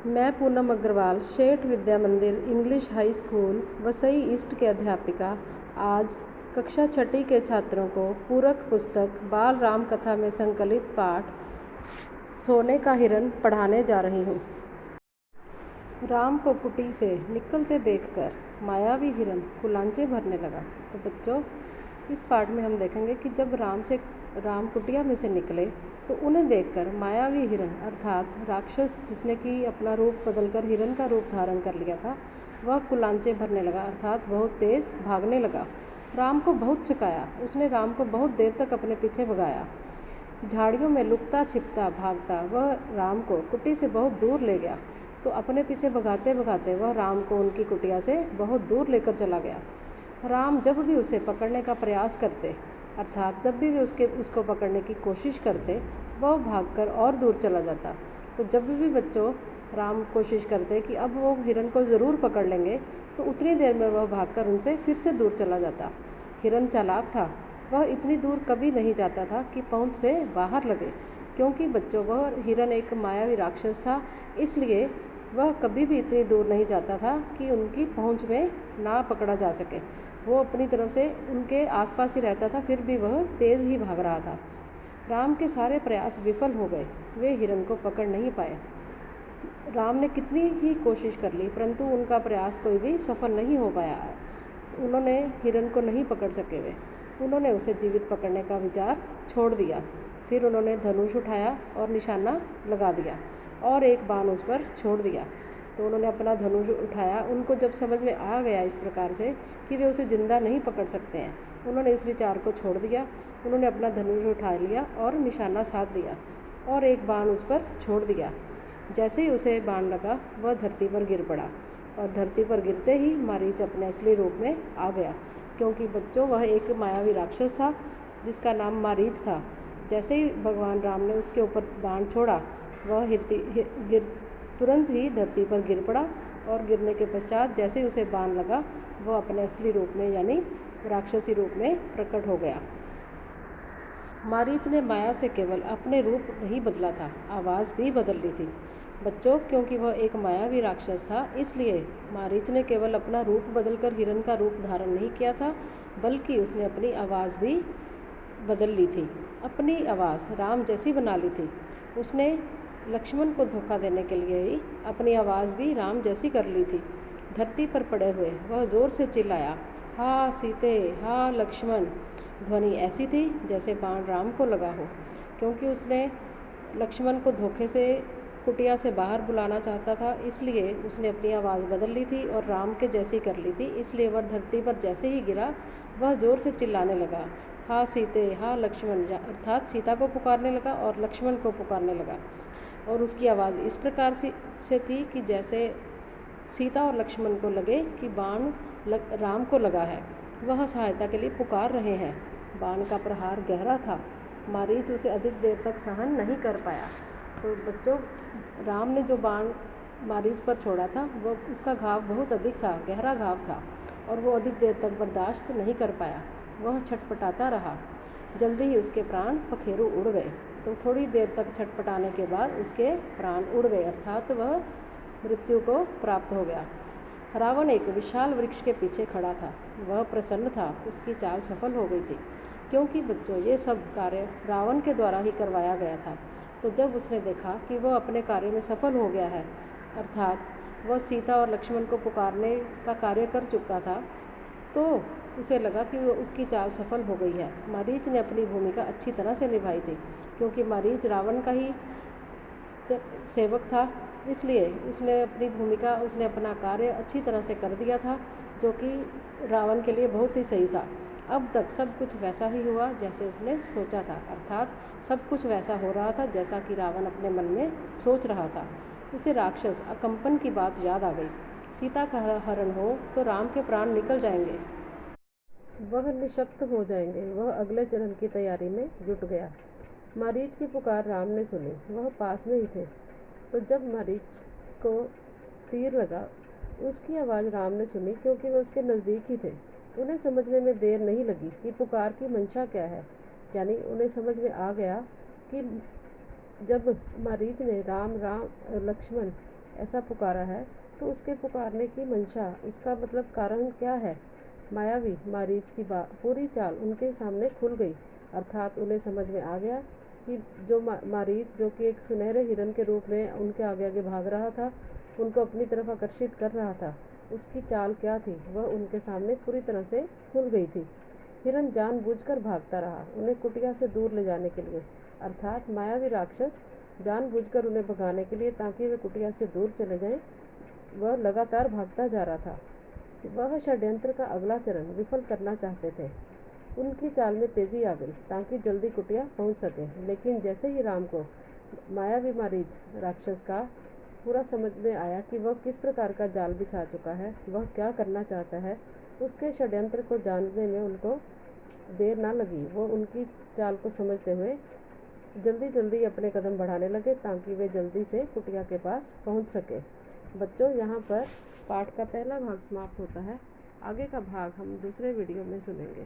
मैं पूनम अग्रवाल, शेठ विद्या मंदिर English high school Vasai east के अध्यापिका आज कक्षा छठी के छात्रों को पूरक पुस्तक बाल राम कथा में संकलित पाठ सोने का हिरण पढ़ाने जा रही हूँ। राम को कुटी से निकलते देखकर मायावी हिरण कुलांचे भरने लगा। तो बच्चों, इस पाठ में हम देखेंगे कि जब राम कुटिया में से निकले तो उन्हें देखकर मायावी हिरण अर्थात राक्षस, जिसने कि अपना रूप बदलकर हिरण का रूप धारण कर लिया था, वह कुलांचे भरने लगा अर्थात बहुत तेज भागने लगा। राम को बहुत छकाया, उसने राम को बहुत देर तक अपने पीछे भगाया। झाड़ियों में लुकता छिपता भागता वह राम को कुटी से बहुत दूर ले गया। तो अपने पीछे भगाते भगाते वह राम को उनकी कुटिया से बहुत दूर लेकर चला गया। राम जब भी उसे पकड़ने का प्रयास करते अर्थात जब भी वे उसको पकड़ने की कोशिश करते, वह भागकर और दूर चला जाता। तो जब भी बच्चों राम कोशिश करते कि अब वो हिरण को ज़रूर पकड़ लेंगे, तो उतनी देर में वह भागकर उनसे फिर से दूर चला जाता। हिरण चालाक था, वह इतनी दूर कभी नहीं जाता था कि पहुंच से बाहर लगे, क्योंकि बच्चों वह हिरण एक मायावी राक्षस था, इसलिए वह कभी भी इतनी दूर नहीं जाता था कि उनकी पहुंच में ना पकड़ा जा सके। वो अपनी तरफ से उनके आसपास ही रहता था, फिर भी वह तेज़ ही भाग रहा था। राम के सारे प्रयास विफल हो गए, वे हिरण को पकड़ नहीं पाए। राम ने कितनी ही कोशिश कर ली, परंतु उनका प्रयास कोई भी सफल नहीं हो पाया। उन्होंने हिरण को नहीं पकड़ सके उन्होंने उसे जीवित पकड़ने का विचार छोड़ दिया। फिर उन्होंने धनुष उठाया और निशाना लगा दिया और एक बाण उस पर छोड़ दिया। तो उन्होंने अपना धनुष उठाया। उनको जब समझ में आ गया इस प्रकार से कि वे उसे जिंदा नहीं पकड़ सकते हैं, उन्होंने इस विचार को छोड़ दिया। उन्होंने अपना धनुष उठा लिया और निशाना साध दिया और एक बाण उस पर छोड़ दिया। जैसे ही उसे बाण लगा, वह धरती पर गिर पड़ा और धरती पर गिरते ही मारीच अपने असली रूप में आ गया, क्योंकि बच्चों वह एक मायावी राक्षस था जिसका नाम मारीच था। जैसे ही भगवान राम ने उसके ऊपर बाण छोड़ा, वह तुरंत ही धरती पर गिर पड़ा और गिरने के पश्चात जैसे ही उसे बाण लगा, वह अपने असली रूप में यानी राक्षसी रूप में प्रकट हो गया। मारीच ने माया से केवल अपने रूप नहीं बदला था, आवाज़ भी बदल ली थी। बच्चों, क्योंकि वह एक मायावी राक्षस था, इसलिए मारीच ने केवल अपना रूप बदलकर हिरण का रूप धारण नहीं किया था, बल्कि उसने अपनी आवाज़ भी बदल ली थी, अपनी आवाज़ राम जैसी बना ली थी। उसने लक्ष्मण को धोखा देने के लिए ही अपनी आवाज़ भी राम जैसी कर ली थी। धरती पर पड़े हुए वह ज़ोर से चिल्लाया, हा सीते, हा लक्ष्मण। ध्वनि ऐसी थी जैसे बाण राम को लगा हो, क्योंकि उसने लक्ष्मण को धोखे से कुटिया से बाहर बुलाना चाहता था, इसलिए उसने अपनी आवाज़ बदल ली थी और राम के जैसी कर ली थी। इसलिए वह धरती पर जैसे ही गिरा, वह ज़ोर से चिल्लाने लगा, हा सीते, हा लक्ष्मण, अर्थात सीता को पुकारने लगा और लक्ष्मण को पुकारने लगा। और उसकी आवाज़ इस प्रकार से थी कि जैसे सीता और लक्ष्मण को लगे कि बाण राम को लगा है, वह सहायता के लिए पुकार रहे हैं। बाण का प्रहार गहरा था, मारीच उसे अधिक देर तक सहन नहीं कर पाया। तो बच्चों, राम ने जो बाण मारीच पर छोड़ा था, वह उसका घाव बहुत अधिक था, गहरा घाव था, और वो अधिक देर तक बर्दाश्त नहीं कर पाया। वह छटपटाता रहा। जल्दी ही उसके प्राण पखेरु उड़ गए। तो थोड़ी देर तक छटपटाने के बाद उसके प्राण उड़ गए, अर्थात वह मृत्यु को प्राप्त हो गया। रावण एक विशाल वृक्ष के पीछे खड़ा था। वह प्रसन्न था, उसकी चाल सफल हो गई थी, क्योंकि बच्चों ये सब कार्य रावण के द्वारा ही करवाया गया था। तो जब उसने देखा कि वह अपने कार्य में सफल हो गया है, अर्थात वह सीता और लक्ष्मण को पुकारने का कार्य कर चुका था, तो उसे लगा कि उसकी चाल सफल हो गई है। मारीच ने अपनी भूमिका अच्छी तरह से निभाई थी, क्योंकि मारीच रावण का ही सेवक था, इसलिए उसने अपना कार्य अच्छी तरह से कर दिया था, जो कि रावण के लिए बहुत ही सही था। अब तक सब कुछ वैसा ही हुआ जैसे उसने सोचा था, अर्थात सब कुछ वैसा हो रहा था जैसा कि रावण अपने मन में सोच रहा था। उसे राक्षस अकंपन की बात याद आ गई। सीता का हरण हो तो राम के प्राण निकल जाएंगे, वह निशक्त हो जाएंगे। वह अगले चरण की तैयारी में जुट गया। मारीच की पुकार राम ने सुनी, वह पास में ही थे। तो जब मारीच को तीर लगा, उसकी आवाज़ राम ने सुनी, क्योंकि वह उसके नज़दीक ही थे। उन्हें समझने में देर नहीं लगी कि पुकार की मंशा क्या है, यानी उन्हें समझ में आ गया कि जब मारीच ने राम लक्ष्मण ऐसा पुकारा है, तो उसके पुकारने की मंशा, उसका मतलब कारण क्या है? मायावी मारीच की पूरी चाल उनके सामने खुल गई। अर्थात उन्हें समझ में आ गया कि जो मारीच, जो कि एक सुनहरे हिरन के रूप में उनके आगे आगे भाग रहा था, उनको अपनी तरफ आकर्षित कर रहा था, उसकी चाल क्या थी वह उनके सामने पूरी तरह से खुल गई थी। हिरन जानबूझकर भागता रहा उन्हें कुटिया से दूर ले जाने के लिए, अर्थात मायावी राक्षस जानबूझकर उन्हें भगाने के लिए, ताकि वे कुटिया से दूर चले जाएं, वह लगातार भागता जा रहा था। वह षड्यंत्र का अगला चरण विफल करना चाहते थे। उनकी चाल में तेजी आ गई ताकि जल्दी कुटिया पहुंच सके, लेकिन जैसे ही राम को मायावी मारीच राक्षस का पूरा समझ में आया कि वह किस प्रकार का जाल बिछा चुका है, वह क्या करना चाहता है, उसके षड्यंत्र को जानने में उनको देर ना लगी। वो उनकी चाल को समझते हुए जल्दी जल्दी अपने कदम बढ़ाने लगे ताकि वे जल्दी से कुटिया के पास पहुंच सके। बच्चों, यहाँ पर पाठ का पहला भाग समाप्त होता है। आगे का भाग हम दूसरे वीडियो में सुनेंगे।